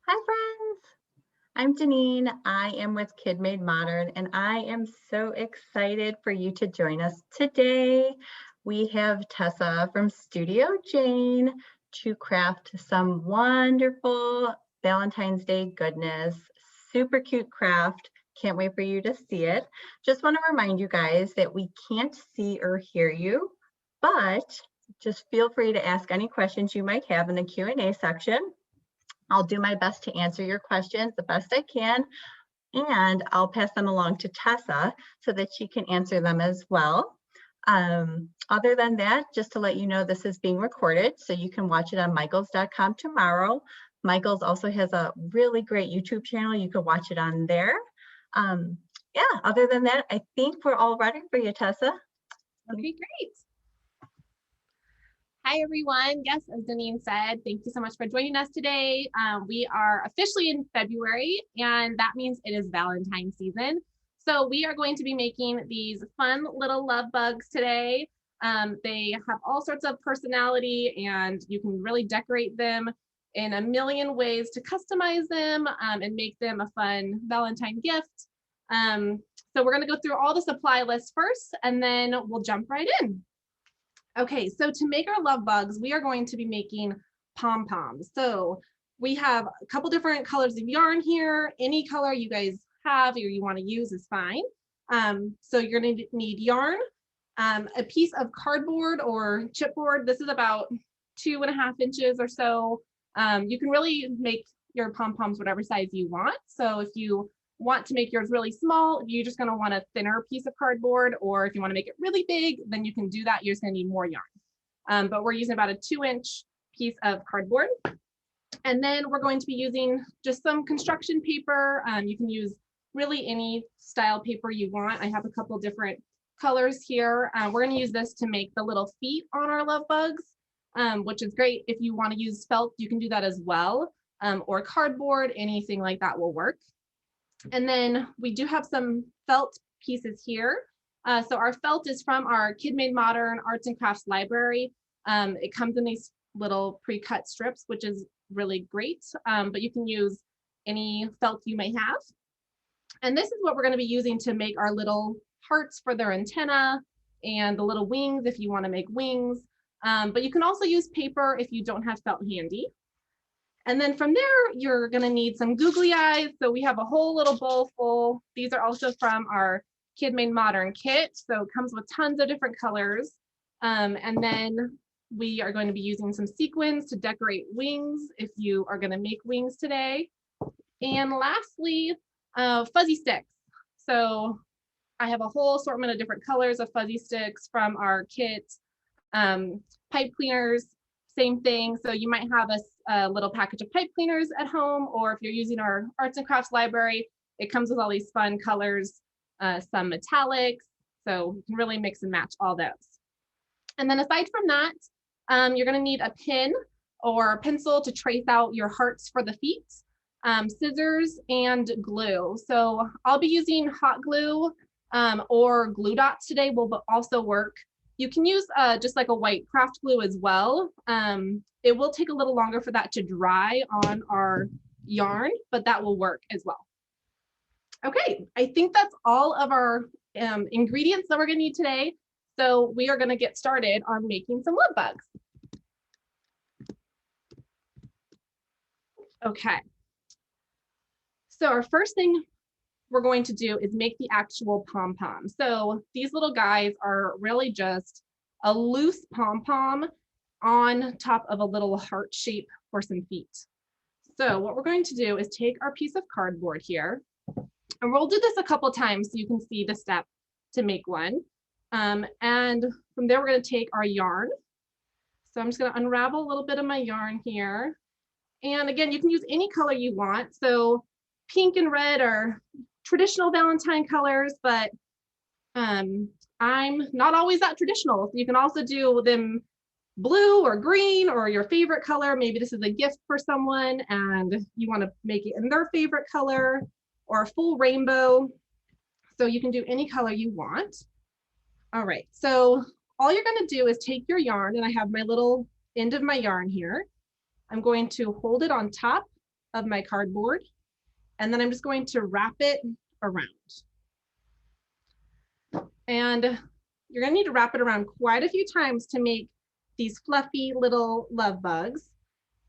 Hi, friends. I'm Janine. I am with Kid Made Modern, and I am so excited for you to join us today. We have Tessa from Studio Jane to craft some wonderful Valentine's Day goodness. Super cute craft. Can't wait for you to see it. Just want to remind you guys that we can't see or hear you, but just feel free to ask any questions you might have in the Q&A section. I'll do my best to answer your questions the best I can, and I'll pass them along to Tessa so that she can answer them as well. Other than that, just to let you know, this is being recorded, so you can watch it on michaels.com tomorrow. Michaels also has a really great YouTube channel. You can watch it on there. Yeah, other than that, I think we're all ready for you, Tessa. Okay, great. Hi, everyone. Yes, as Janine said, thank you so much for joining us today. We are officially in February, and that means it is Valentine's season. So we are going to be making these fun little love bugs today. They have all sorts of personality, and you can really decorate them in a million ways to customize them and make them a fun Valentine gift. So we're going to go through all the supply lists first, and then we'll jump right in. Okay, so to make our love bugs, we are going to be making pom-poms. So we have a couple different colors of yarn here. Any color you guys have or you want to use is fine. So you're going to need yarn, a piece of cardboard or chipboard. This is about 2.5 inches or so. You can really make your pom-poms whatever size you want. So if you want to make yours really small, you're just going to want a thinner piece of cardboard, or if you want to make it really big, then you can do that. You're just going to need more yarn. But we're using about a 2-inch piece of cardboard. And then we're going to be using just some construction paper. You can use really any style paper you want. I have a couple different colors here. We're going to use this to make the little feet on our love bugs, which is great. If you want to use felt, you can do that as well, or cardboard, anything like that will work. And then we do have some felt pieces here. So our felt is from our Kid Made Modern Arts and Crafts library. It comes in these little pre-cut strips, which is really great, but you can use any felt you may have. And this is what we're going to be using to make our little hearts for their antenna and the little wings if you want to make wings. But you can also use paper if you don't have felt handy. And then from there, you're going to need some googly eyes. So we have a whole little bowl full. These are also from our Kid Made Modern kit. So it comes with tons of different colors. And then we are going to be using some sequins to decorate wings if you are going to make wings today. And lastly, fuzzy sticks. So I have a whole assortment of different colors of fuzzy sticks from our kit. Pipe cleaners, same thing. So you might have a little package of pipe cleaners at home, or if you're using our arts and crafts library, it comes with all these fun colors, some metallics. So you can really mix and match all those. And then aside from that, you're going to need a pin or a pencil to trace out your hearts for the feet, scissors, and glue. So I'll be using hot glue or glue dots today will also work. You can use just like a white craft glue as well. It will take a little longer for that to dry on our yarn, but that will work as well. Okay, I think that's all of our ingredients that we're going to need today. So we are going to get started on making some love bugs. Okay. So our first thing we're going to do is make the actual pom-pom. So these little guys are really just a loose pom-pom on top of a little heart shape for some feet. So what we're going to do is take our piece of cardboard here, and we'll do this a couple times so you can see the step to make one. And from there, we're going to take our yarn. So I'm just going to unravel a little bit of my yarn here. And again, you can use any color you want. So pink and red are traditional Valentine colors, but I'm not always that traditional. So you can also do them blue or green or your favorite color. Maybe this is a gift for someone and you want to make it in their favorite color, or a full rainbow. So you can do any color you want. All right, so all you're going to do is take your yarn, and I have my little end of my yarn here. I'm going to hold it on top of my cardboard, and then I'm just going to wrap it around. And you're gonna need to wrap it around quite a few times to make these fluffy little love bugs.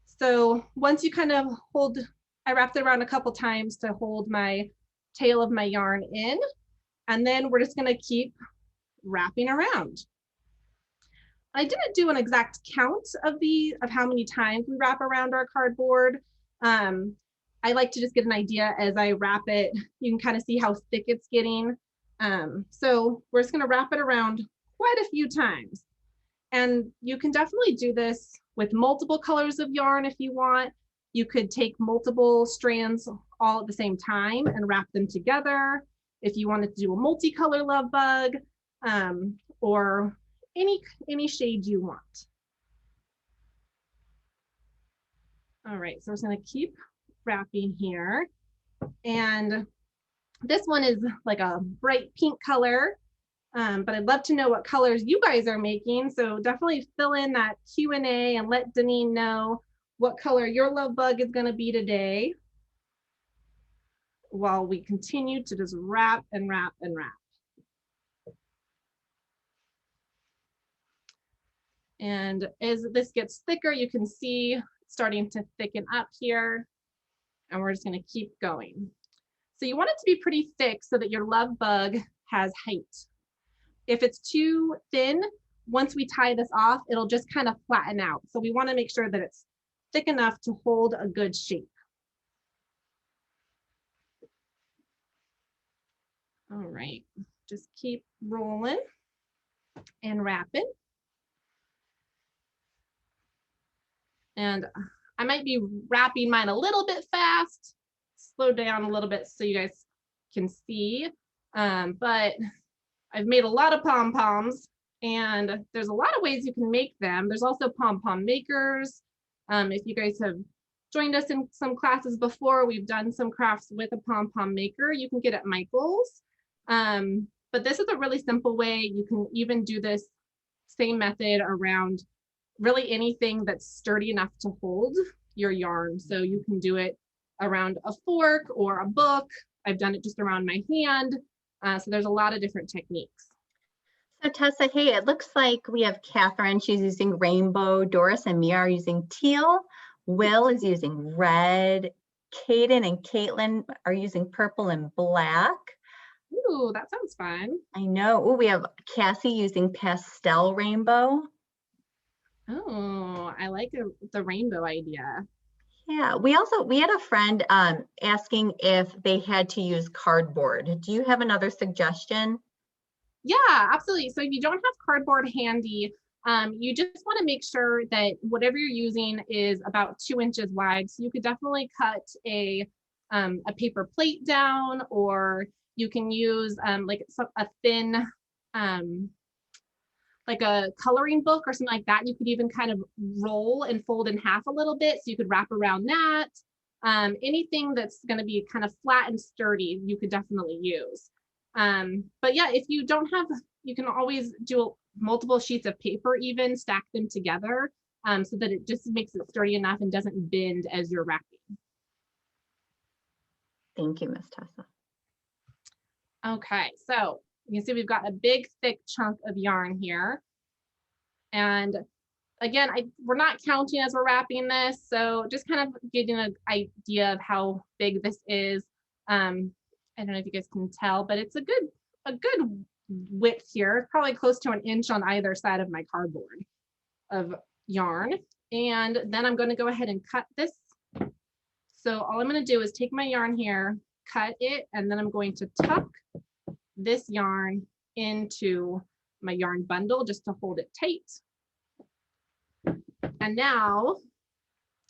So once you kind of hold, I wrapped it around a couple times to hold my tail of my yarn in, and then we're just gonna keep wrapping around. I didn't do an exact count of how many times we wrap around our cardboard. I like to just get an idea as I wrap it. You can kind of see how thick it's getting. So we're just gonna wrap it around quite a few times. And you can definitely do this with multiple colors of yarn if you want. You could take multiple strands all at the same time and wrap them together. If you wanted to do a multicolor love bug, or any shade you want. All right, so we're just gonna keep wrapping here. And this one is like a bright pink color, but I'd love to know what colors you guys are making. So definitely fill in that Q&A and let Deneen know what color your love bug is gonna be today, while we continue to just wrap and wrap and wrap. And as this gets thicker, you can see it's starting to thicken up here, and we're just gonna keep going. So you want it to be pretty thick so that your love bug has height. If it's too thin, once we tie this off, it'll just kind of flatten out. So we wanna make sure that it's thick enough to hold a good shape. All right, just keep rolling and wrapping. And I might be wrapping mine a little bit fast, slow down a little bit so you guys can see. But I've made a lot of pom-poms, and there's a lot of ways you can make them. There's also pom-pom makers. If you guys have joined us in some classes before, we've done some crafts with a pom-pom maker. You can get at Michael's. But this is a really simple way. You can even do this same method around really anything that's sturdy enough to hold your yarn. So you can do it around a fork or a book. I've done it just around my hand. So there's a lot of different techniques. So Tessa, hey, it looks like we have Catherine, she's using rainbow, Doris and Mia are using teal, Will is using red, Kaden and Caitlin are using purple and black. Ooh, that sounds fun. I know. Ooh, we have Cassie using pastel rainbow. Oh, I like the rainbow idea. Yeah, we had a friend asking if they had to use cardboard. Do you have another suggestion? Yeah, absolutely. So if you don't have cardboard handy, you just want to make sure that whatever you're using is about 2 inches wide. So you could definitely cut a paper plate down, or you can use like a thin like a coloring book or something like that. You could even kind of roll and fold in half a little bit, so you could wrap around that. Anything that's going to be kind of flat and sturdy, you could definitely use. But yeah, if you don't have, you can always do multiple sheets of paper, even stack them together, so that it just makes it sturdy enough and doesn't bend as you're wrapping. Thank you, Miss Tessa. Okay, so you can see we've got a big thick chunk of yarn here. And again, we're not counting as we're wrapping this, so just kind of getting an idea of how big this is. I don't know if you guys can tell, but it's a good width here, probably close to 1 inch on either side of my cardboard of yarn. And then I'm going to go ahead and cut this. So all I'm going to do is take my yarn here, cut it, and then I'm going to tuck this yarn into my yarn bundle just to hold it tight. And now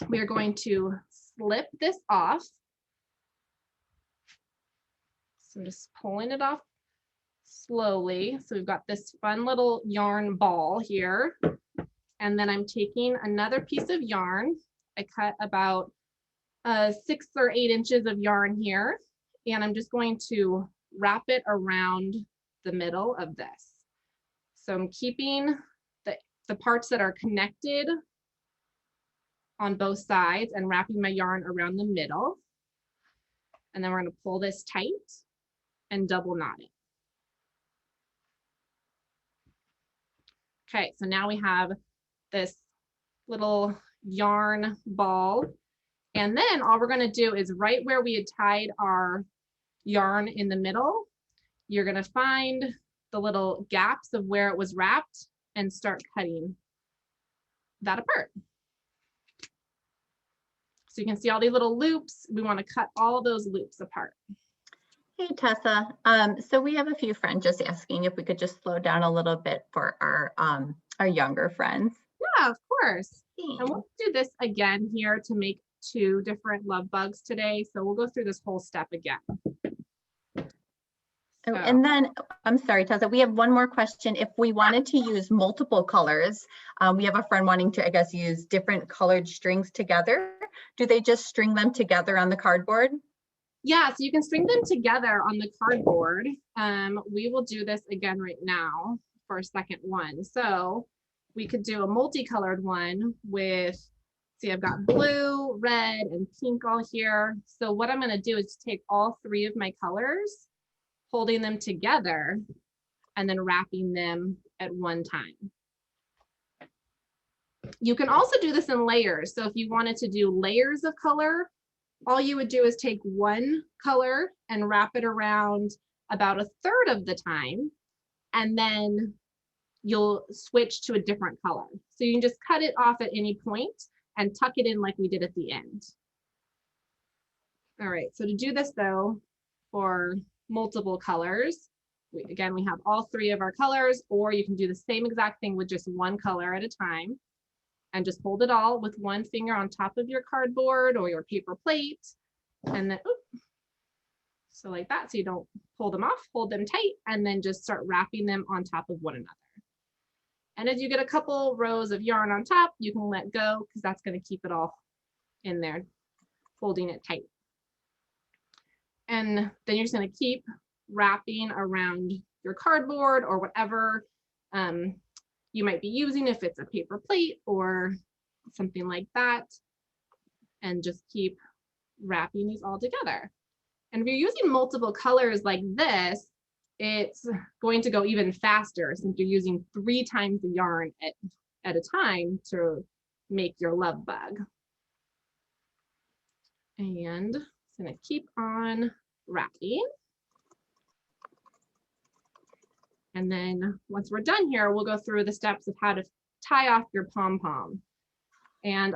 we are going to slip this off. So I'm just pulling it off slowly. So we've got this fun little yarn ball here. And then I'm taking another piece of yarn. I cut about 6 or 8 inches of yarn here. And I'm just going to wrap it around the middle of this. So I'm keeping the parts that are connected on both sides and wrapping my yarn around the middle. And then we're going to pull this tight and double knot it. Okay, so now we have this little yarn ball. And then all we're going to do is right where we had tied our yarn in the middle, you're going to find the little gaps of where it was wrapped and start cutting that apart. So you can see all these little loops. We want to cut all those loops apart. Hey, Tessa. So we have a few friends just asking if we could just slow down a little bit for our younger friends. Yeah, of course. Thanks. And we'll do this again here to make 2 different love bugs today. So we'll go through this whole step again. Oh, and then, I'm sorry, Tessa, we have one more question. If we wanted to use multiple colors, we have a friend wanting to, I guess, use different colored strings together. Do they just string them together on the cardboard? Yeah, so you can string them together on the cardboard. We will do this again right now for a second one. So we could do a multicolored one with, see, I've got blue, red, and pink all here. So what I'm going to do is take all 3 of my colors, holding them together, and then wrapping them at one time. You can also do this in layers. So if you wanted to do layers of color, all you would do is take one color and wrap it around about 1/3 of the time, and then you'll switch to a different color. So you can just cut it off at any point and tuck it in like we did at the end. All right, so to do this though, for multiple colors, again, we have all 3 of our colors, or you can do the same exact thing with just one color at a time and just hold it all with one finger on top of your cardboard or your paper plate. And then, so like that, so you don't pull them off, hold them tight, and then just start wrapping them on top of one another. And as you get a couple rows of yarn on top, you can let go because that's going to keep it all in there, holding it tight. And then you're just going to keep wrapping around your cardboard or whatever you might be using, if it's a paper plate or something like that, and just keep wrapping these all together. And if you're using multiple colors like this, it's going to go even faster since you're using 3 times the yarn at a time to make your love bug. And I'm going to keep on wrapping. And then once we're done here, we'll go through the steps of how to tie off your pom-pom. And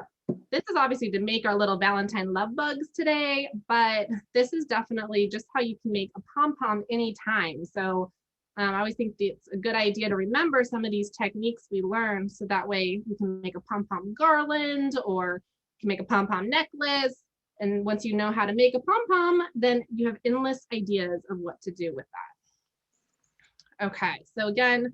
this is obviously to make our little Valentine love bugs today, but this is definitely just how you can make a pom-pom anytime. So I always think it's a good idea to remember some of these techniques we learned, so that way you can make a pom-pom garland or you can make a pom-pom necklace. And once you know how to make a pom-pom, then you have endless ideas of what to do with that. Okay, so again, you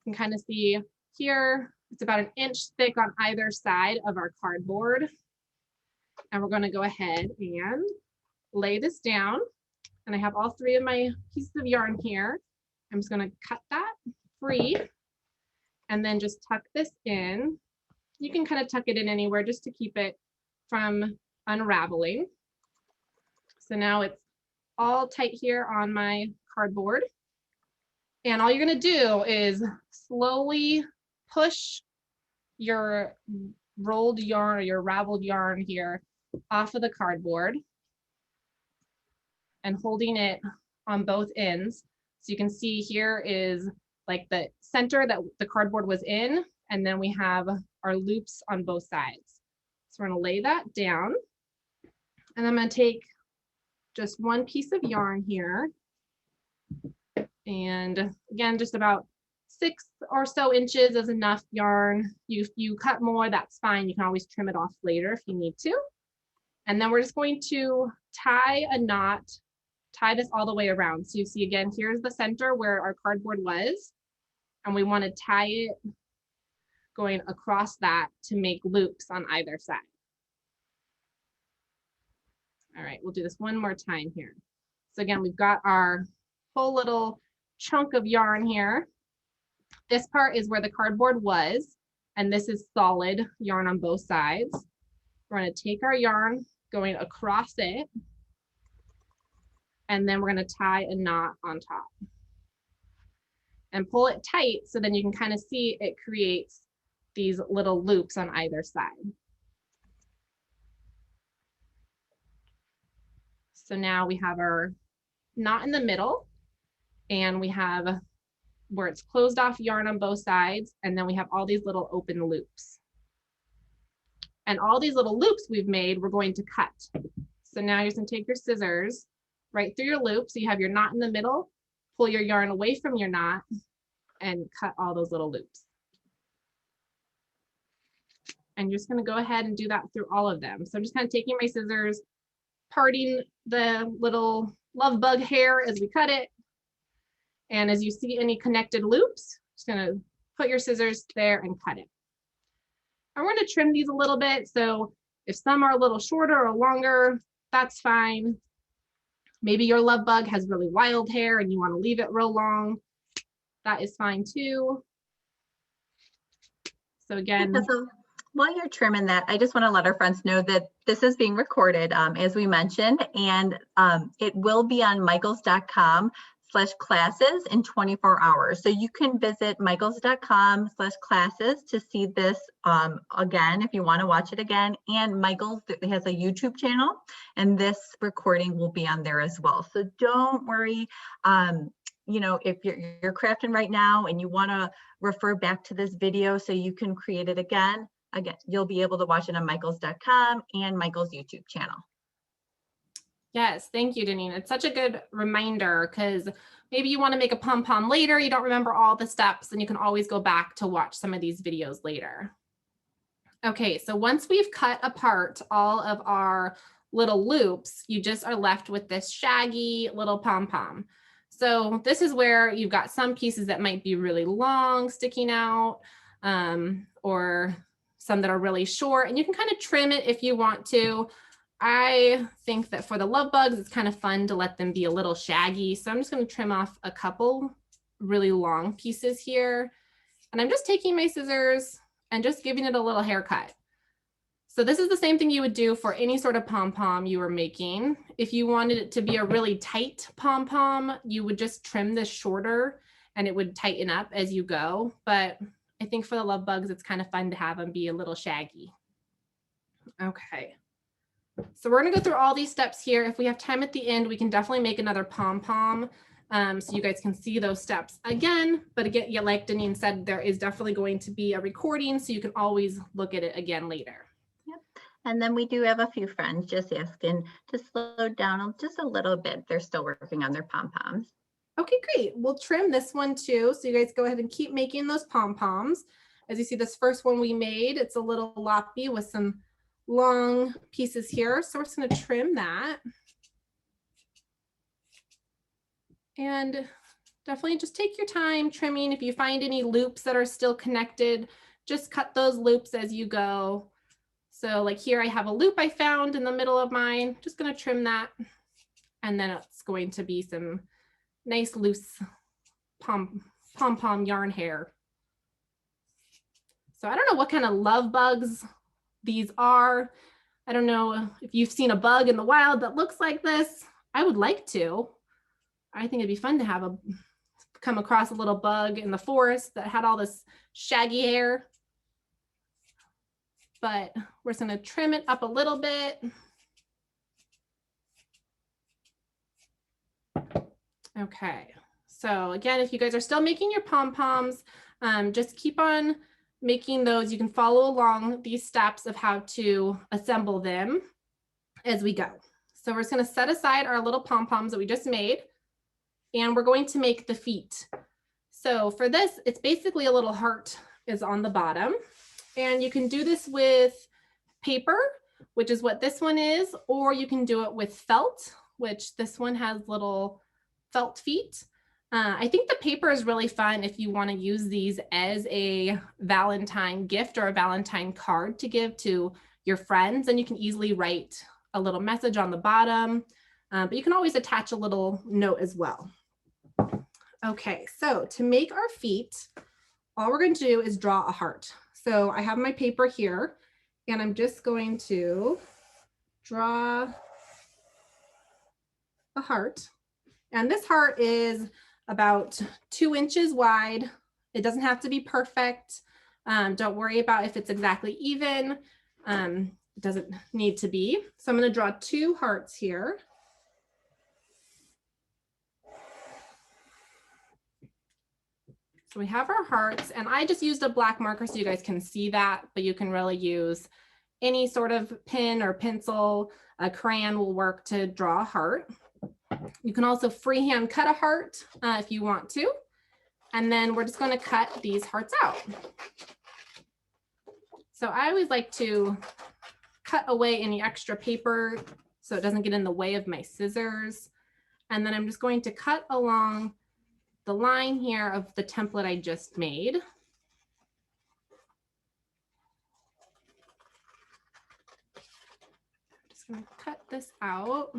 can kind of see here, it's about 1 inch thick on either side of our cardboard. And we're going to go ahead and lay this down. And I have all 3 of my pieces of yarn here. I'm just going to cut that free and then just tuck this in. You can kind of tuck it in anywhere just to keep it from unraveling. So now it's all tight here on my cardboard. And all you're going to do is slowly push your rolled yarn or your raveled yarn here off of the cardboard and holding it on both ends. So you can see here is like the center that the cardboard was in, and then we have our loops on both sides. So we're going to lay that down, and I'm going to take just one piece of yarn here. And again, just about 6 or so inches is enough yarn. If you cut more, that's fine. You can always trim it off later if you need to. And then we're just going to tie a knot, tie this all the way around. So you see again, here's the center where our cardboard was, and we want to tie it going across that to make loops on either side. All right, we'll do this one more time here. So again, we've got our whole little chunk of yarn here. This part is where the cardboard was, and this is solid yarn on both sides. We're going to take our yarn going across it, and then we're going to tie a knot on top and pull it tight so then you can kind of see it creates these little loops on either side. So now we have our knot in the middle, and we have where it's closed off yarn on both sides, and then we have all these little open loops. And all these little loops we've made, we're going to cut. So now you're just gonna take your scissors right through your loop, so you have your knot in the middle, pull your yarn away from your knot, and cut all those little loops. And you're just gonna go ahead and do that through all of them. So I'm just kind of taking my scissors, parting the little love bug hair as we cut it. And as you see any connected loops, just gonna put your scissors there and cut it. And we're gonna trim these a little bit. So if some are a little shorter or longer, that's fine. Maybe your love bug has really wild hair and you wanna leave it real long. That is fine too. So again, So while you're trimming that, I just want to let our friends know that this is being recorded, as we mentioned, and it will be on michaels.com/classes in 24 hours. So you can visit michaels.com/classes to see this again if you want to watch it again. And Michaels has a YouTube channel, and this recording will be on there as well. So don't worry. You know, if you're crafting right now and you want to refer back to this video so you can create it again, you'll be able to watch it on michaels.com and Michael's YouTube channel. yes, thank you, Deneen. It's such a good reminder because maybe you want to make a pom-pom later, you don't remember all the steps, and you can always go back to watch some of these videos later. Okay, so once we've cut apart all of our little loops, you just are left with this shaggy little pom-pom. So this is where you've got some pieces that might be really long sticking out, or some that are really short, and you can kind of trim it if you want to. I think that for the love bugs, it's kind of fun to let them be a little shaggy. So I'm just going to trim off a couple really long pieces here. And I'm just taking my scissors and just giving it a little haircut. So this is the same thing you would do for any sort of pom-pom you were making. If you wanted it to be a really tight pom-pom, you would just trim this shorter and it would tighten up as you go. But I think for the love bugs, it's kind of fun to have them be a little shaggy. Okay. So we're gonna go through all these steps here. If we have time at the end, we can definitely make another pom-pom so you guys can see those steps again. But again, yeah, like Deneen said, there is definitely going to be a recording so you can always look at it again later. And then we do have a few friends just asking to slow down just a little bit. They're still working on their pom-poms. Okay, great. We'll trim this one too. So you guys go ahead and keep making those pom-poms. As you see, this first one we made, it's a little loppy with some long pieces here. So we're just going to trim that. And definitely just take your time trimming. If you find any loops that are still connected, just cut those loops as you go. So like here, I have a loop I found in the middle of mine. Just going to trim that. And then it's going to be some nice loose pom-pom yarn hair. So I don't know what kind of love bugs these are. I don't know if you've seen a bug in the wild that looks like this. I would like to. I think it'd be fun to come across a little bug in the forest that had all this shaggy hair. But we're just going to trim it up a little bit. Okay, so again, if you guys are still making your pom-poms, just keep on making those. You can follow along these steps of how to assemble them as we go. So we're just going to set aside our little pom-poms that we just made, and we're going to make the feet. So for this, it's basically a little heart is on the bottom. And you can do this with paper, which is what this one is, or you can do it with felt, which this one has little felt feet. I think the paper is really fun if you want to use these as a Valentine gift or a Valentine card to give to your friends, and you can easily write a little message on the bottom, but you can always attach a little note as well. Okay, so to make our feet, all we're going to do is draw a heart. So I have my paper here, And I'm just going to draw a heart. And this heart is about 2 inches wide. It doesn't have to be perfect. Don't worry about if it's exactly even. It doesn't need to be. So I'm going to draw 2 hearts here. So we have our hearts, and I just used a black marker so you guys can see that, but you can really use any sort of pen or pencil. A crayon will work to draw a heart. You can also freehand cut a heart if you want to. And then we're just going to cut these hearts out. So I always like to cut away any extra paper so it doesn't get in the way of my scissors. And then I'm just going to cut along the line here of the template I just made. I'm just going to cut this out.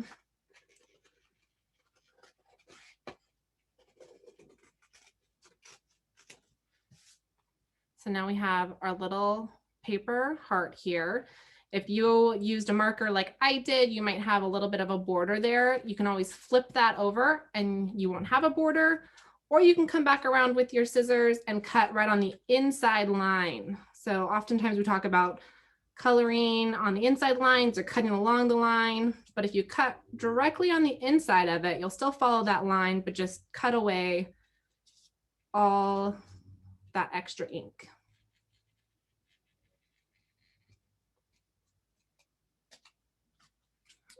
So now we have our little paper heart here. If you used a marker like I did, you might have a little bit of a border there. You can always flip that over and you won't have a border, or you can come back around with your scissors and cut right on the inside line. So oftentimes we talk about coloring on the inside lines or cutting along the line, but if you cut directly on the inside of it, you'll still follow that line, but just cut away all that extra ink.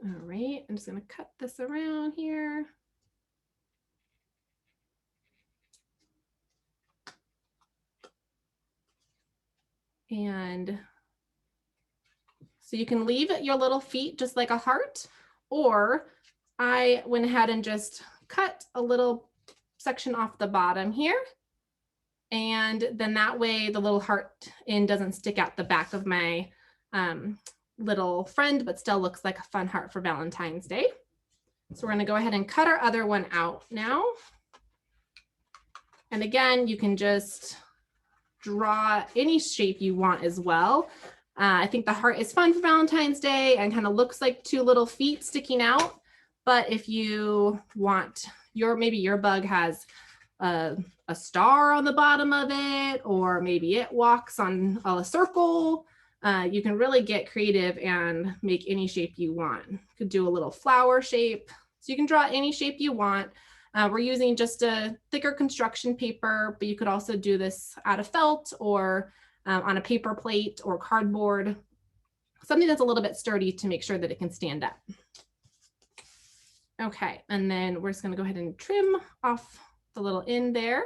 All right, I'm just going to cut this around here. And so you can leave your little feet just like a heart, or I went ahead and just cut a little section off the bottom here. And then that way the little heart end doesn't stick out the back of my little friend, but still looks like a fun heart for Valentine's Day. So we're going to go ahead and cut our other one out now. And again, you can just draw any shape you want as well. I think the heart is fun for Valentine's Day and kind of looks like 2 little feet sticking out. But if you want maybe your bug has a star on the bottom of it, or maybe it walks on a circle, you can really get creative and make any shape you want. You could do a little flower shape. So you can draw any shape you want. We're using just a thicker construction paper, but you could also do this out of felt or on a paper plate or cardboard, something that's a little bit sturdy to make sure that it can stand up. Okay, and then we're just going to go ahead and trim off the little end there.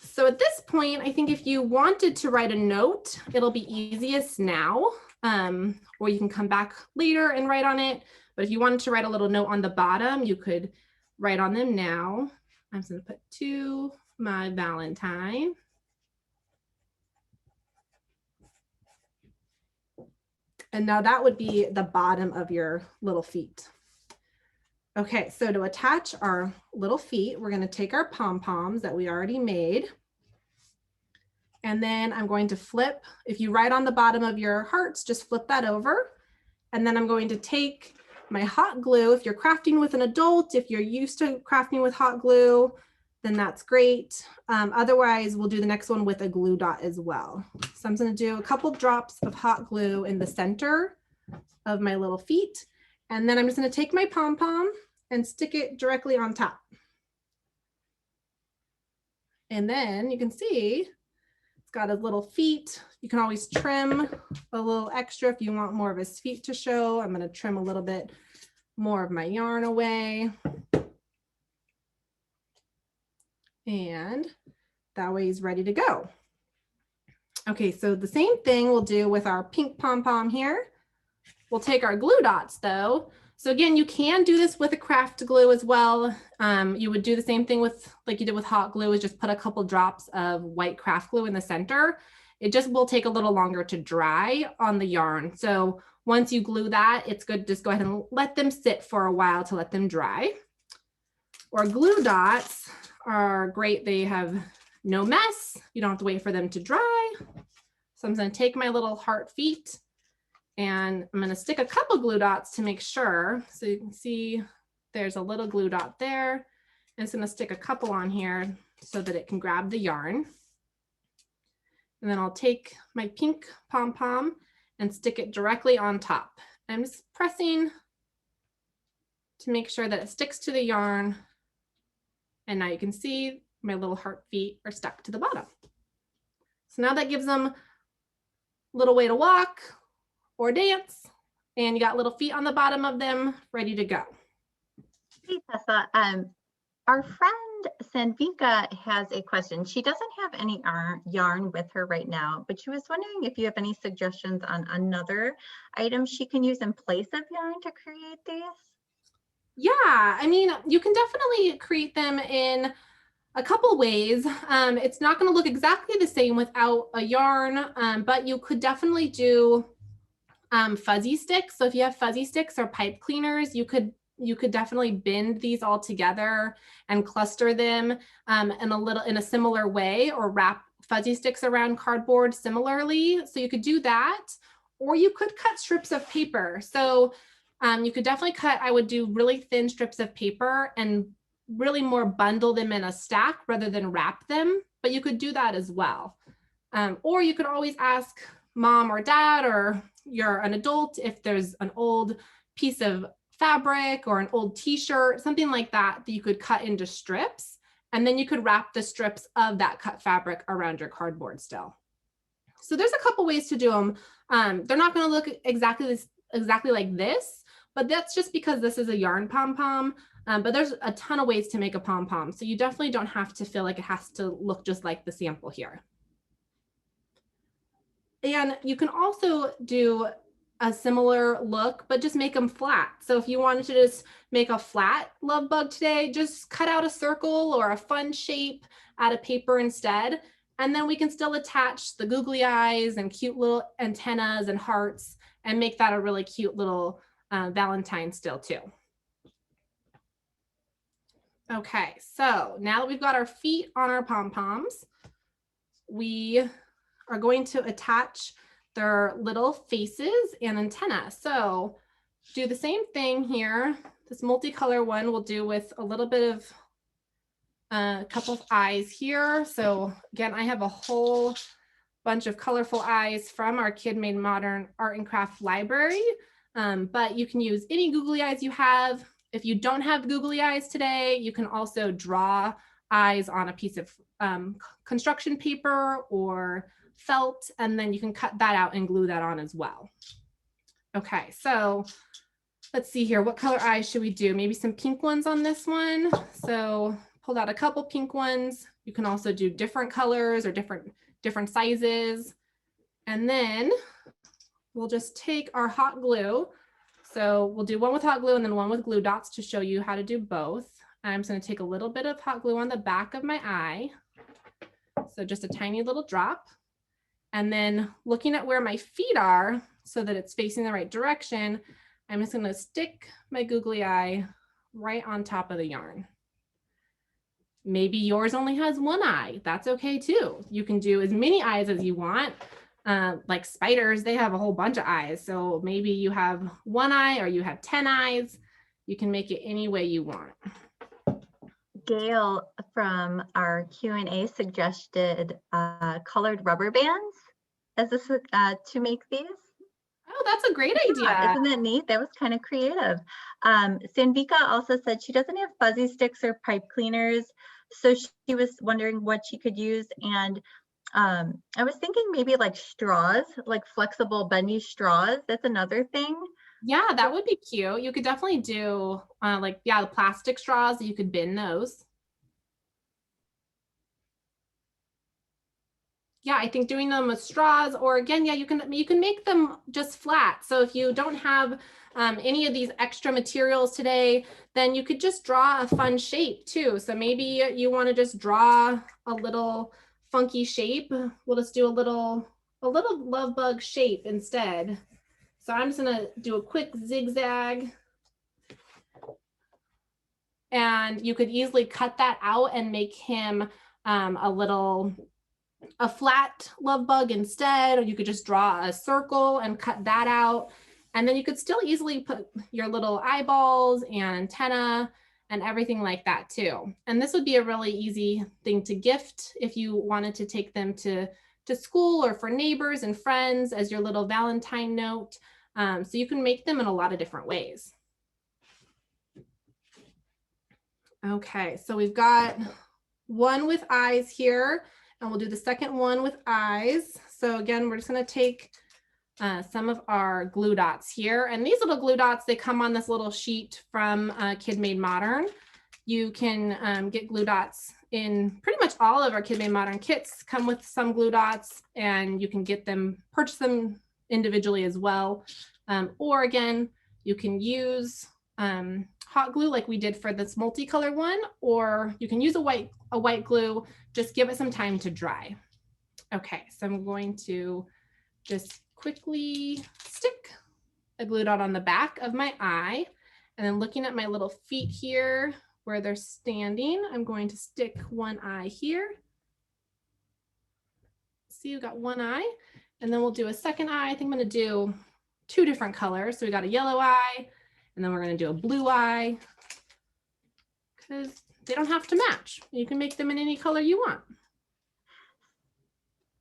So at this point, I think if you wanted to write a note, it'll be easiest now, or you can come back later and write on it. But if you wanted to write a little note on the bottom, you could write on them now. I'm just going to put to my Valentine. And now that would be the bottom of your little feet. Okay, so to attach our little feet, we're going to take our pom-poms that we already made. And then I'm going to flip. If you write on the bottom of your hearts, just flip that over. And then I'm going to take my hot glue. If you're crafting with an adult, if you're used to crafting with hot glue, then that's great. Otherwise, we'll do the next one with a glue dot as well. So I'm going to do a couple drops of hot glue in the center of my little feet. And then I'm just going to take my pom-pom and stick it directly on top. And then you can see it's got his little feet. You can always trim a little extra if you want more of his feet to show. I'm going to trim a little bit more of my yarn away. And that way he's ready to go. Okay, so the same thing we'll do with our pink pom-pom here. We'll take our glue dots though. So again, you can do this with a craft glue as well. You would do the same thing with, like you did with hot glue, is just put a couple drops of white craft glue in the center. It just will take a little longer to dry on the yarn. So once you glue that, it's good to just go ahead and let them sit for a while to let them dry. Or glue dots are great. They have no mess. You don't have to wait for them to dry. So So I'm going to take my little heart feet and I'm going to stick a couple glue dots to make sure. So you can see there's a little glue dot there. And it's going to stick a couple on here so that it can grab the yarn. And then I'll take my pink pom-pom and stick it directly on top. I'm just pressing to make sure that it sticks to the yarn. And now you can see my little heart feet are stuck to the bottom. So now that gives them a little way to walk or dance, and you got little feet on the bottom of them ready to go. Hey, Tessa. Our friend Sanvika has a question. She doesn't have any yarn with her right now, but she was wondering if you have any suggestions on another item she can use in place of yarn to create these. Yeah, I mean, you can definitely create them in a couple ways. It's not going to look exactly the same without a yarn, but you could definitely do fuzzy sticks. So if you have fuzzy sticks or pipe cleaners, you could definitely bind these all together and cluster them in a similar way, or wrap fuzzy sticks around cardboard similarly. So you could do that, or you could cut strips of paper. So you could definitely cut, I would do really thin strips of paper and really more bundle them in a stack rather than wrap them, but you could do that as well. Or you could always ask mom or dad, or you're an adult, if there's an old piece of fabric or an old t-shirt, something like that, that you could cut into strips, and then you could wrap the strips of that cut fabric around your cardboard still. So there's a couple ways to do them. They're not going to look exactly like this, but that's just because this is a yarn pom-pom. But there's a ton of ways to make a pom-pom, so you definitely don't have to feel like it has to look just like the sample here. And you can also do a similar look, but just make them flat. So if you wanted to just make a flat love bug today, just cut out a circle or a fun shape out of paper instead. And then we can still attach the googly eyes and cute little antennas and hearts and make that a really cute little Valentine still too. Okay, so now that we've got our feet on our pom-poms, we are going to attach their little faces and antenna. So do the same thing here. This multicolor one we'll do with a little bit of a couple of eyes here. So again, I have a whole bunch of colorful eyes from our Kid Made Modern Art and Craft library, but you can use any googly eyes you have. If you don't have googly eyes today, you can also draw eyes on a piece of construction paper or felt, and then you can cut that out and glue that on as well. Okay, so let's see here. What color eyes should we do? Maybe some pink ones on this one. So pulled out a couple pink ones. You can also do different colors or different sizes. And then we'll just take our hot glue. So we'll do one with hot glue and then one with glue dots to show you how to do both. I'm just going to take a little bit of hot glue on the back of my eye. So just a tiny little drop. And then looking at where my feet are so that it's facing the right direction, I'm just going to stick my googly eye right on top of the yarn. Maybe yours only has one eye. That's okay too. You can do as many eyes as you want. Like spiders, they have a whole bunch of eyes. So maybe you have one eye or you have 10 eyes. You can make it any way you want. Gail from our Q&A suggested colored rubber bands as this to make these. Oh, that's a great idea. Isn't that neat? That was kind of creative. Sanvika also said she doesn't have fuzzy sticks or pipe cleaners, so she was wondering what she could use. And I was thinking maybe like straws, like flexible bendy straws. That's another thing. Yeah, that would be cute. You could definitely do the plastic straws. You could bin those. Yeah, I think doing them with straws, or again, yeah, you can make them just flat. So if you don't have any of these extra materials today, then you could just draw a fun shape too. So maybe you want to just draw a little funky shape. We'll just do a little love bug shape instead. So I'm just gonna do a quick zigzag. And you could easily cut that out and make him a little a flat love bug instead, or you could just draw a circle and cut that out. And then you could still easily put your little eyeballs and antenna and everything like that too. And this would be a really easy thing to gift if you wanted to take them to school or for neighbors and friends as your little Valentine note. So you can make them in a lot of different ways. Okay, so we've got one with eyes here, and we'll do the second one with eyes. So again, we're just gonna take some of our glue dots here. And these little glue dots, they come on this little sheet from Kid Made Modern. You can get glue dots in pretty much all of our Kid Made Modern kits, come with some glue dots, and you can get them, purchase them individually as well. Or again, you can use hot glue like we did for this multicolor one, or you can use a white glue, just give it some time to dry. Okay, so I'm going to just quickly stick a glue dot on the back of my eye, and then looking at my little feet here where they're standing, I'm going to stick one eye here. See, you got one eye, and then we'll do a second eye. I think I'm going to do 2 different colors. So we got a yellow eye, and then we're going to do a blue eye, because they don't have to match. You can make them in any color you want.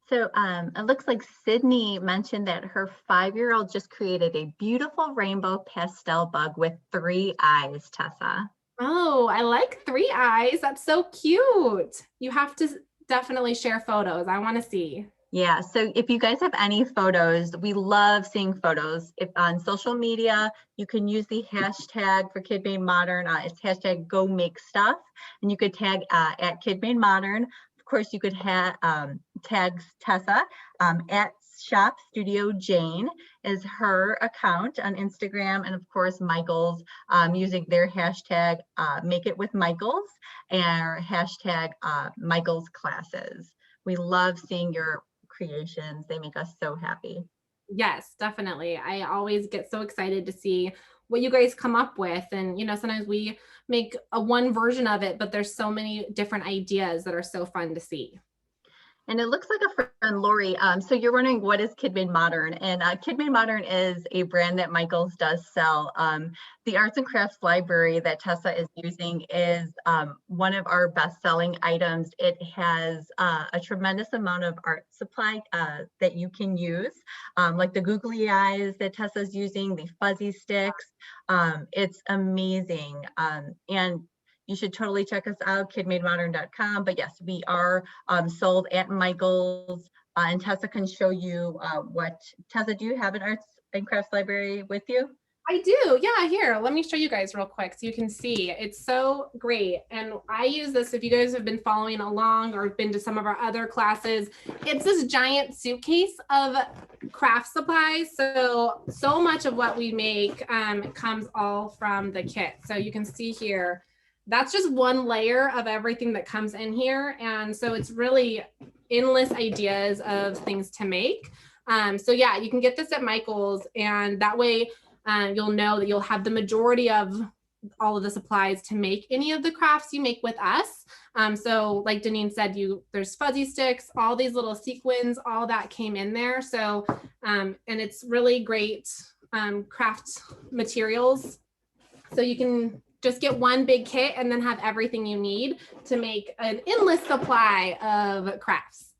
So it looks like Sydney mentioned that her 5-year-old just created a beautiful rainbow pastel bug with 3 eyes, Tessa. Oh, I like 3 eyes. That's so cute. You have to definitely share photos. I want to see. Yeah, so if you guys have any photos, we love seeing photos. If on social media, you can use the hashtag for Kid Made Modern. It's hashtag Go Make Stuff, and you could tag at Kid Made Modern. Of course, you could tag Tessa at Shop Studio Jane is her account on Instagram, and of course Michael's using their hashtag Make It With Michaels and hashtag Michael's Classes. We love seeing your creations. They make us so happy. Yes, definitely. I always get so excited to see what you guys come up with. And, you know, sometimes we make a one version of it, but there's so many different ideas that are so fun to see. And it looks like a friend, Lori. So you're wondering, what is Kid Made Modern? And Kid Made Modern is a brand that Michaels does sell. The arts and crafts library that Tessa is using is one of our best-selling items. It has a tremendous amount of art supply that you can use, like the googly eyes that Tessa's using, the fuzzy sticks. It's amazing. And you should totally check us out, kidmademodern.com. But yes, we are sold at Michael's, and Tessa can show you what. Tessa, do you have an arts and crafts library with you? I do. Yeah, here, let me show you guys real quick so you can see. It's so great. And I use this, if you guys have been following along or been to some of our other classes, it's this giant suitcase of craft supplies. So much of what we make comes all from the kit. So you can see here, that's just one layer of everything that comes in here. And so it's really endless ideas of things to make. So yeah, you can get this at Michael's, and that way you'll know that you'll have the majority of all of the supplies to make any of the crafts you make with us. So like Deneen said, there's fuzzy sticks, all these little sequins, all that came in there. So, and it's really great craft materials. So you can just get one big kit and then have everything you need to make an endless supply of crafts.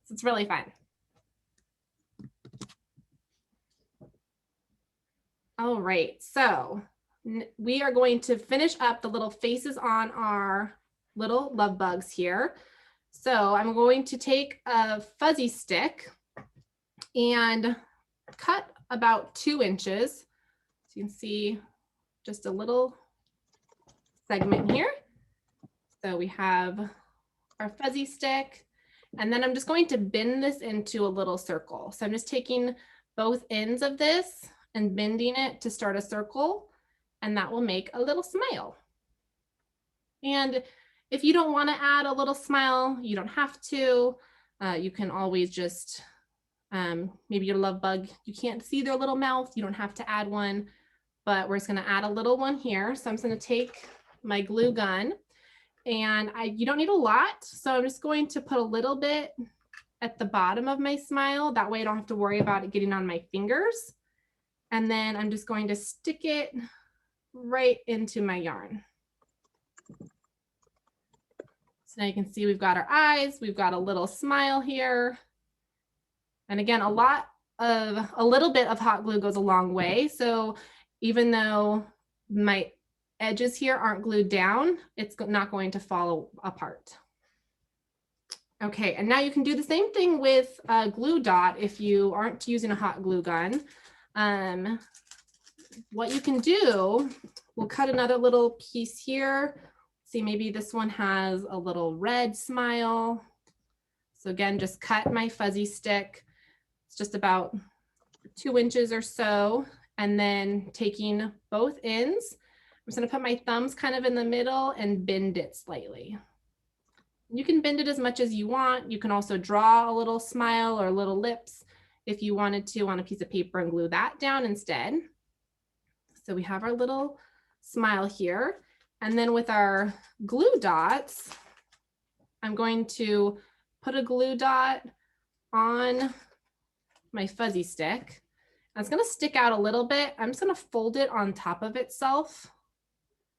So it's really fun. All right, so we are going to finish up the little faces on our little love bugs here. So I'm going to take a fuzzy stick and cut about 2 inches. So you can see just a little segment here. So we have our fuzzy stick, and then I'm just going to bend this into a little circle. So I'm just taking both ends of this and bending it to start a circle, and that will make a little smile. And if you don't want to add a little smile, you don't have to. You can always just, maybe your love bug, you can't see their little mouth, you don't have to add one, but we're just going to add a little one here. So I'm just going to take my glue gun, and you don't need a lot. So I'm just going to put a little bit at the bottom of my smile. That way I don't have to worry about it getting on my fingers. And then I'm just going to stick it right into my yarn. So now you can see we've got our eyes, we've got a little smile here. And again, a little bit of hot glue goes a long way. So even though my edges here aren't glued down, it's not going to fall apart. Okay, and now you can do the same thing with a glue dot if you aren't using a hot glue gun. What you can do, we'll cut another little piece here. See, maybe this one has a little red smile. So again, just cut my fuzzy stick. It's just about 2 inches or so. And then taking both ends, I'm just gonna put my thumbs kind of in the middle and bend it slightly. You can bend it as much as you want. You can also draw a little smile or little lips if you wanted to on a piece of paper and glue that down instead. So we have our little smile here. And then with our glue dots, I'm going to put a glue dot on my fuzzy stick. And it's going to stick out a little bit. I'm just going to fold it on top of itself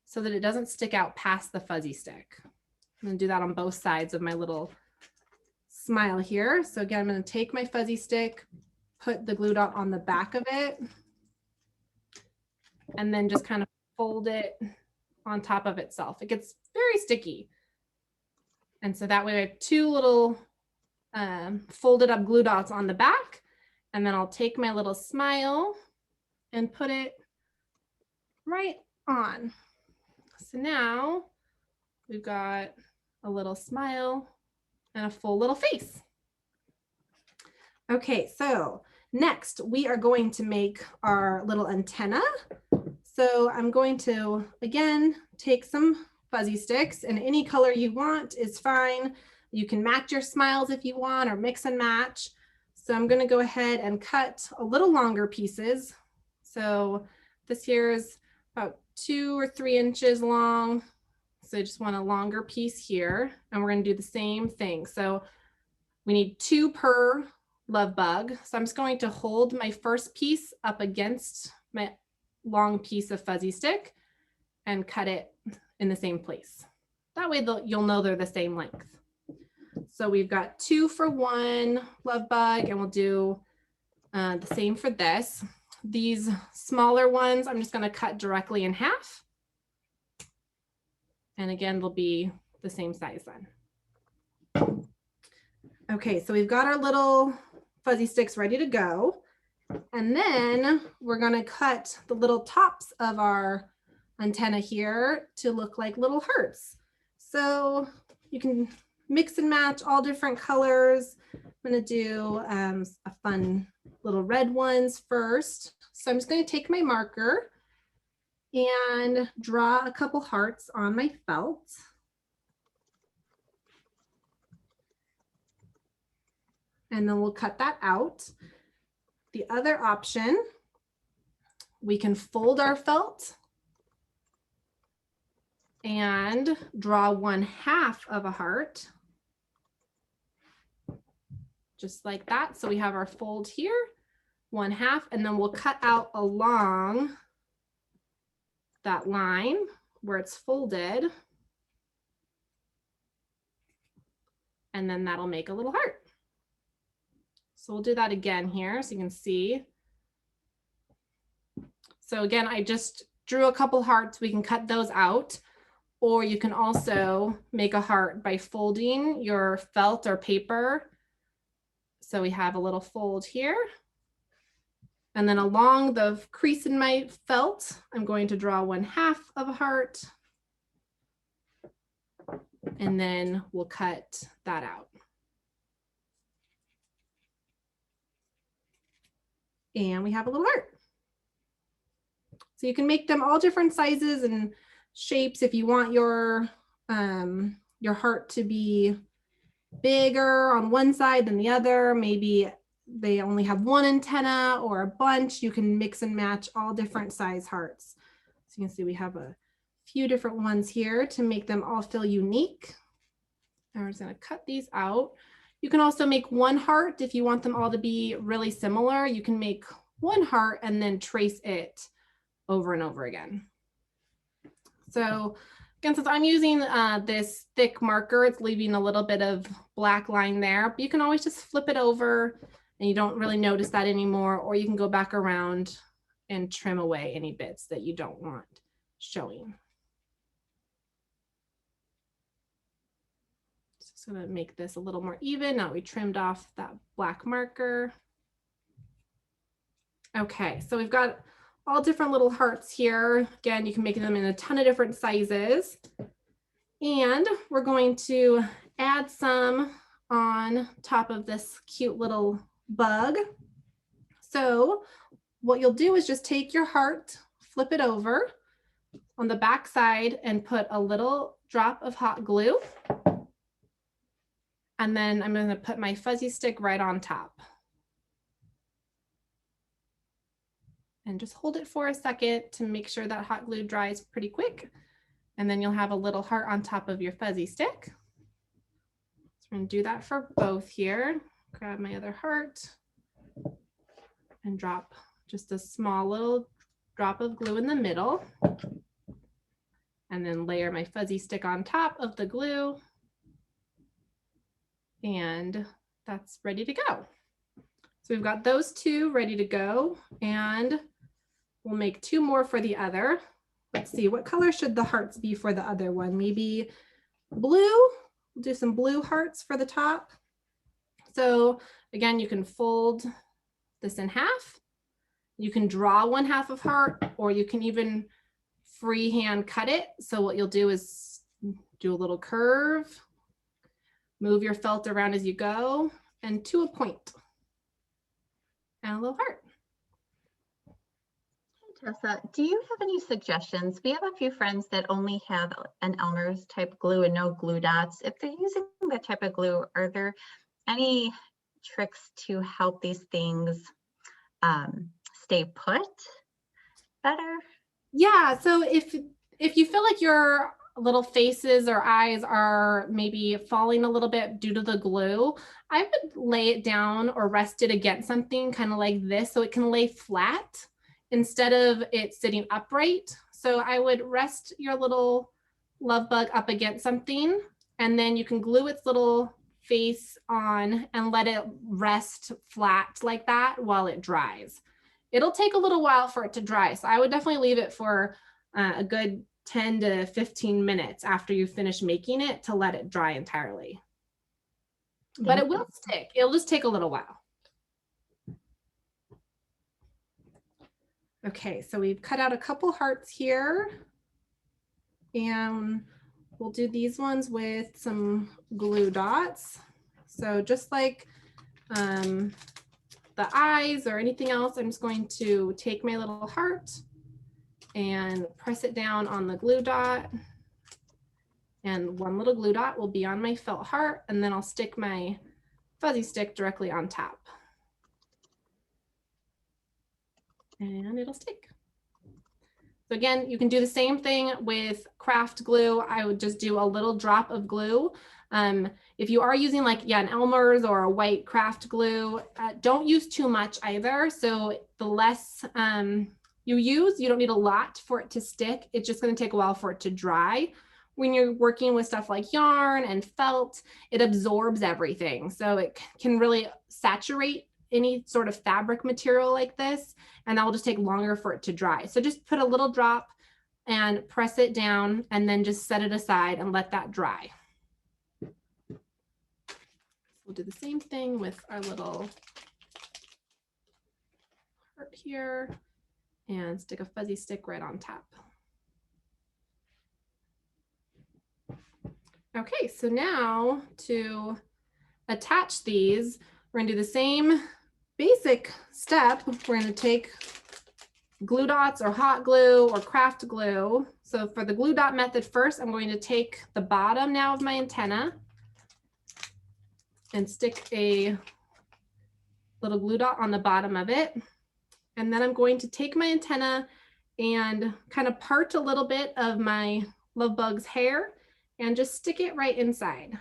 so that it doesn't stick out past the fuzzy stick. I'm going to do that on both sides of my little smile here. So again, I'm going to take my fuzzy stick, put the glue dot on the back of it, and then just kind of fold it on top of itself. It gets very sticky. And so that way I have 2 little folded up glue dots on the back. And then I'll take my little smile and put it right on. So now we've got a little smile and a full little face. Okay, so next we are going to make our little antenna. So I'm going to, again, take some fuzzy sticks, and any color you want is fine. You can match your smiles if you want, or mix and match. So I'm going to go ahead and cut a little longer pieces. So this here is about 2 or 3 inches long. So I just want a longer piece here, and we're going to do the same thing. So we need 2 per love bug. So I'm just going to hold my first piece up against my long piece of fuzzy stick and cut it in the same place. That way you'll know they're the same length. So we've got 2 for 1 love bug, and we'll do the same for this. These smaller ones, I'm just going to cut directly in half. And again, they'll be the same size then. Okay, so we've got our little fuzzy sticks ready to go. And then we're going to cut the little tops of our antenna here to look like little hearts. So you can mix and match all different colors. I'm going to do a fun little red ones first. So I'm just going to take my marker and draw a couple hearts on my felt. And then we'll cut that out. The other option, we can fold our felt and draw 1/2 of a heart, just like that. So we have our fold here, 1/2, and then we'll cut out along that line where it's folded. And then that'll make a little heart. So we'll do that again here so you can see. So again, I just drew a couple hearts. We can cut those out, or you can also make a heart by folding your felt or paper. So we have a little fold here. And then along the crease in my felt, I'm going to draw 1/2 of a heart. And then we'll cut that out. And we have a little heart. So you can make them all different sizes and shapes. If you want your heart to be bigger on one side than the other, maybe they only have 1 antenna or a bunch, you can mix and match all different size hearts. So you can see we have a few different ones here to make them all feel unique. And we're just going to cut these out. You can also make one heart if you want them all to be really similar. You can make one heart and then trace it over and over again. So again, since I'm using this thick marker, it's leaving a little bit of black line there, but you can always just flip it over and you don't really notice that anymore, or you can go back around and trim away any bits that you don't want showing. Just gonna make this a little more even. Now we trimmed off that black marker. Okay, so we've got all different little hearts here. Again, you can make them in a ton of different sizes. And we're going to add some on top of this cute little bug. So what you'll do is just take your heart, flip it over on the back side and put a little drop of hot glue. And then I'm going to put my fuzzy stick right on top. And just hold it for a second to make sure that hot glue dries pretty quick. And then you'll have a little heart on top of your fuzzy stick. So I'm going to do that for both here. Grab my other heart and drop just a small little drop of glue in the middle. And then layer my fuzzy stick on top of the glue. And that's ready to go. So we've got those two ready to go, and we'll make two more for the other. Let's see, what color should the hearts be for the other one? Maybe blue. We'll do some blue hearts for the top. So again, you can fold this in half. You can draw one half of heart, or you can even freehand cut it. So what you'll do is do a little curve, move your felt around as you go, and to a point, and a little heart. Hey, Tessa, do you have any suggestions? We have a few friends that only have an Elmer's type glue and no glue dots. If they're using that type of glue, are there any tricks to help these things stay put better? Yeah, so if you feel like your little faces or eyes are maybe falling a little bit due to the glue, I would lay it down or rest it against something kind of like this so it can lay flat instead of it sitting upright. So I would rest your little love bug up against something, and then you can glue its little face on and let it rest flat like that while it dries. It'll take a little while for it to dry, so I would definitely leave it for a good 10 to 15 minutes after you finish making it to let it dry entirely. But it will stick. It'll just take a little while. Okay, so we've cut out a couple hearts here, and we'll do these ones with some glue dots. So just like the eyes or anything else, I'm just going to take my little heart and press it down on the glue dot. And one little glue dot will be on my felt heart, and then I'll stick my fuzzy stick directly on top. And it'll stick. So again, you can do the same thing with craft glue. I would just do a little drop of glue. If you are using like, an Elmer's or a white craft glue, don't use too much either. So the less you use, you don't need a lot for it to stick. It's just going to take a while for it to dry. When you're working with stuff like yarn and felt, it absorbs everything. So it can really saturate any sort of fabric material like this, and that will just take longer for it to dry. So just put a little drop and press it down, and then just set it aside and let that dry. We'll do the same thing with our little heart here, and stick a fuzzy stick right on top. Okay, so now to attach these, we're gonna do the same basic step. We're gonna take glue dots or hot glue or craft glue. So for the glue dot method first, I'm going to take the bottom now of my antenna and stick a little glue dot on the bottom of it. And then I'm going to take my antenna and kind of part a little bit of my love bug's hair and just stick it right inside.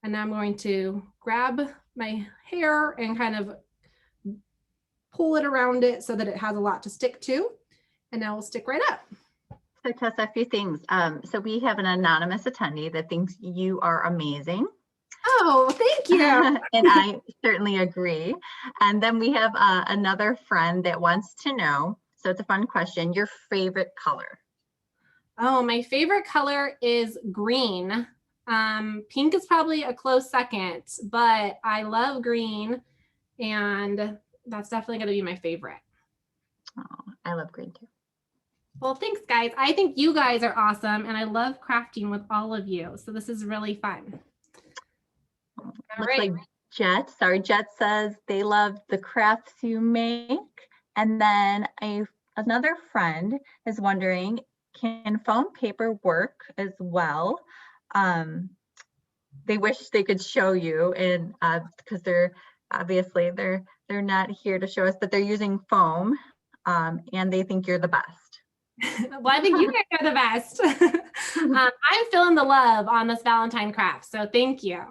And now I'm going to grab my hair and kind of pull it around it so that it has a lot to stick to. And now we'll stick right up. So Tessa, a few things. So we have an anonymous attendee that thinks you are amazing. Oh, thank you. And I certainly agree. And then we have another friend that wants to know, so it's a fun question, your favorite color. Oh, my favorite color is green. Pink is probably a close second, but I love green, and that's definitely going to be my favorite. Oh, I love green too. Well, thanks, guys. I think you guys are awesome, and I love crafting with all of you. So this is really fun. Looks like Jet. Sorry, Jet says they love the crafts you make. And then another friend is wondering, can foam paper work as well? They wish they could show you, and because they're obviously they're not here to show us, but they're using foam, and they think you're the best. Well, I think you guys are the best. I'm feeling the love on this Valentine craft, so thank you.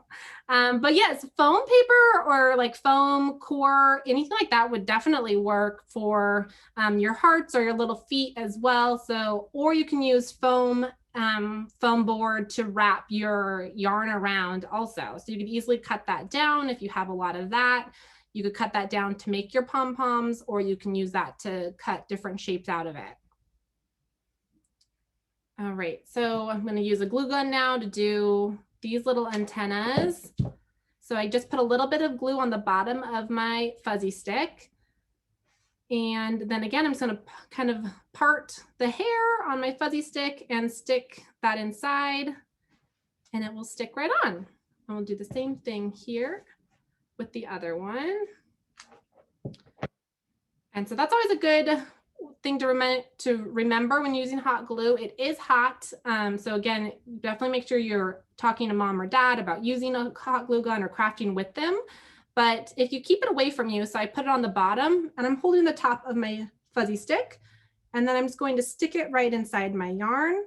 But yes, foam paper or like foam core, anything like that would definitely work for your hearts or your little feet as well. So, or you can use foam board to wrap your yarn around also. So you could easily cut that down if you have a lot of that. You could cut that down to make your pom-poms, or you can use that to cut different shapes out of it. All right, so I'm going to use a glue gun now to do these little antennas. So I just put a little bit of glue on the bottom of my fuzzy stick. And then again, I'm just going to kind of part the hair on my fuzzy stick and stick that inside, and it will stick right on. And we'll do the same thing here with the other one. And so that's always a good thing to remember when using hot glue. It is hot. So again, definitely make sure you're talking to mom or dad about using a hot glue gun or crafting with them. But if you keep it away from you, so I put it on the bottom and I'm holding the top of my fuzzy stick, and then I'm just going to stick it right inside my yarn,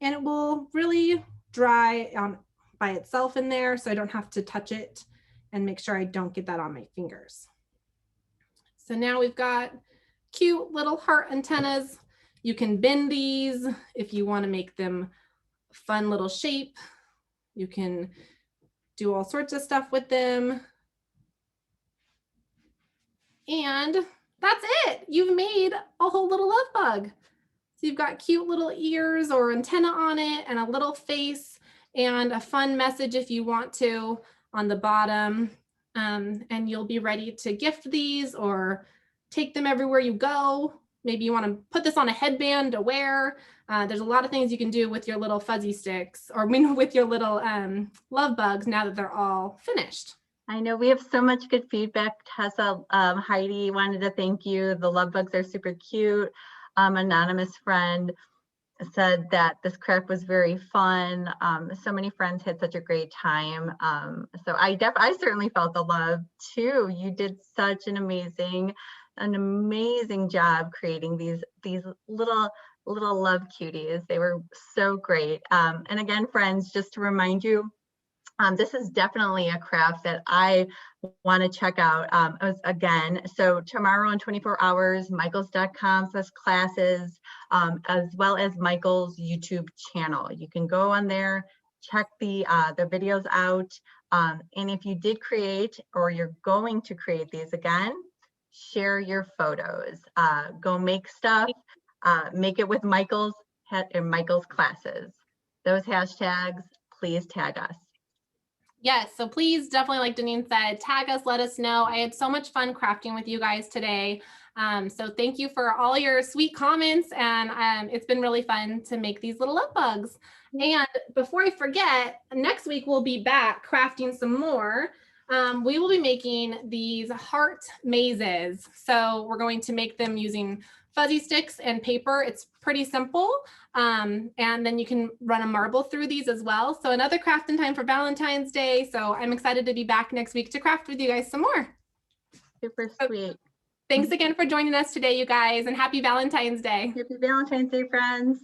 and it will really dry on by itself in there, so I don't have to touch it and make sure I don't get that on my fingers. So now we've got cute little heart antennas. You can bend these if you want to make them fun little shape. You can do all sorts of stuff with them. And that's it. You've made a whole little love bug. So you've got cute little ears or antenna on it, and a little face, and a fun message if you want to on the bottom. And you'll be ready to gift these or take them everywhere you go. Maybe you want to put this on a headband to wear. There's a lot of things you can do with your little fuzzy sticks, or with your little love bugs now that they're all finished. I know we have so much good feedback. Tessa, Heidi wanted to thank you. The love bugs are super cute. Anonymous friend said that this craft was very fun. So many friends had such a great time. So I certainly felt the love too. You did such an amazing job creating these little love cuties. They were so great. And again, friends, just to remind you, this is definitely a craft that I want to check out. So tomorrow in 24 hours, michaels.com/classes, as well as Michael's YouTube channel. You can go on there, check the videos out. And if you did create, or you're going to create these again, share your photos. Go make stuff. Make it with Michael's classes. Those hashtags, please tag us. Yes, so please, definitely, like Deneen said, tag us, let us know. I had so much fun crafting with you guys today. So thank you for all your sweet comments, and it's been really fun to make these little love bugs. And before I forget, next week we'll be back crafting some more. We will be making these heart mazes. So we're going to make them using fuzzy sticks and paper. It's pretty simple. And then you can run a marble through these as well. So another craft in time for Valentine's Day. So I'm excited to be back next week to craft with you guys some more. Super sweet. Thanks again for joining us today, you guys, and happy Valentine's Day. Happy Valentine's Day, friends.